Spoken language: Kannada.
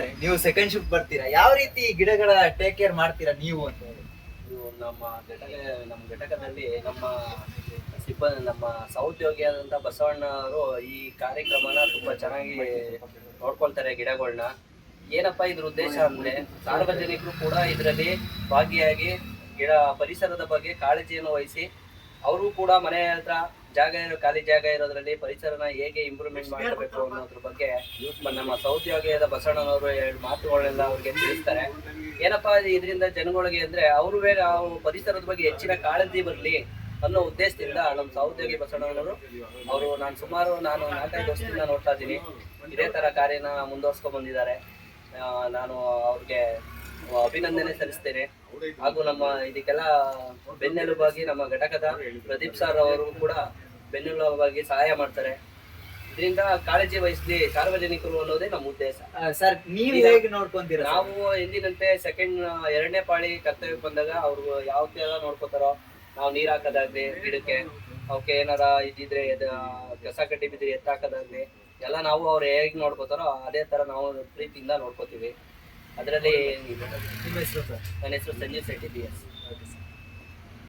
ನೀವು ಸೆಕೆಂಡ್ ಶಿಫ್ಟ್ ಬರ್ತೀರಾ, ಯಾವ ರೀತಿ ಗಿಡಗಳ ಟೇಕ್ ಕೇರ್ ಮಾಡ್ತೀರಾ ನೀವು ಅಂತ ಹೇಳಿ? ಇದು ನಮ್ಮ ಘಟಕದಲ್ಲಿ ನಮ್ಮ ಸಹೋದ್ಯೋಗಿಯಾದಂಥ ಬಸವಣ್ಣ ಅವರು ಈ ಕಾರ್ಯಕ್ರಮನ ತುಂಬಾ ಚೆನ್ನಾಗಿ ನೋಡ್ಕೊಳ್ತಾರೆ ಗಿಡಗಳನ್ನ. ಏನಪ್ಪಾ ಇದ್ರ ಉದ್ದೇಶ ಅಂದ್ರೆ ಸಾರ್ವಜನಿಕರು ಕೂಡ ಇದರಲ್ಲಿ ಭಾಗಿಯಾಗಿ ಪರಿಸರದ ಬಗ್ಗೆ ಕಾಳಜಿಯನ್ನು ವಹಿಸಿ ಅವರು ಕೂಡ ಮನೆ ಹತ್ರ ಖಾಲಿ ಜಾಗ ಇರೋದ್ರಲ್ಲಿ ಪರಿಸರನ ಹೇಗೆ ಇಂಪ್ರೂವ್ಮೆಂಟ್ ಮಾಡಬೇಕು ಅನ್ನೋದ್ರ ಬಗ್ಗೆ ನಮ್ಮ ಸಹೋದ್ಯೋಗಿಯಾದ ಬಸವಣ್ಣನವರು ಎರಡು ಮಾತುಗಳನ್ನೆಲ್ಲ ಅವ್ರಿಗೆ ತಿಳಿಸ್ತಾರೆ. ಏನಪ್ಪಾ ಇದರಿಂದ ಜನಗಳಿಗೆ ಅಂದ್ರೆ ನಾವು ಪರಿಸರದ ಬಗ್ಗೆ ಹೆಚ್ಚಿನ ಕಾಳಜಿ ಬರಲಿ ಅನ್ನೋ ಉದ್ದೇಶದಿಂದ ನಮ್ಮ ಸಹೋದ್ಯೋಗಿ ಬಸವಣ್ಣನವರು ನಾನು 4-5 ವರ್ಷದಿಂದ ನೋಡ್ತಾ ಇದ್ದೀನಿ. ಇದೇ ತರ ಕಾರ್ಯನ ಮುಂದುವರ್ಸ್ಕೊಂಡ್ ಬಂದಿದ್ದಾರೆ. ನಾನು ಅವ್ರಿಗೆ ಅಭಿನಂದನೆ ಸಲ್ಲಿಸ್ತೇನೆ. ಹಾಗೂ ಇದಕ್ಕೆಲ್ಲ ಬೆನ್ನೆಲುಬಾಗಿ ನಮ್ಮ ಘಟಕದ ಪ್ರದೀಪ್ ಸರ್ ಅವರು ಕೂಡ ಬೆನ್ನೆಲುಬಾಗಿ ಸಹಾಯ ಮಾಡ್ತಾರೆ. ಇದರಿಂದ ಕಾಳಜಿ ವಹಿಸ್ಲಿ ಸಾರ್ವಜನಿಕರು ಅನ್ನೋದೇ ನಮ್ಮ ಉದ್ದೇಶ. ಸರ್ ನೀವು ಹೇಗೆ ನೋಡ್ಕೊಂತೀರಾ? ನಾವು ಎಂದಿನಂತೆ ಎರಡನೇ ಪಾಳಿ ಕರ್ತವ್ಯಕ್ಕೆ ಬಂದಾಗ ಅವ್ರು ಯಾವ ತರ ನೋಡ್ಕೋತಾರೋ, ನಾವು ನೀರ್ ಹಾಕೋದಾಗ್ಲಿ, ಗಿಡಕ್ಕೆ ಅವಕ್ಕೆ ಏನಾರ ಇದ್ದಿದ್ರೆ ಕಸ ಕಡ್ಡಿ ಬಿದ್ದರೆ ಎತ್ತಾಕೋದಾಗ್ಲಿ ಎಲ್ಲ ನಾವು ಅವ್ರು ಹೇಗೆ ನೋಡ್ಕೋತಾರೋ ಅದೇ ತರ ನಾವು ಪ್ರೀತಿಯಿಂದ ನೋಡ್ಕೋತೀವಿ. ಅದರಲ್ಲಿ ನಿಮ್ಮ ಹೆಸರು ಸರ್? ನನ್ನ ಹೆಸರು ಸಂಜೀವ್ ಶೆಟ್ಟಿ BS.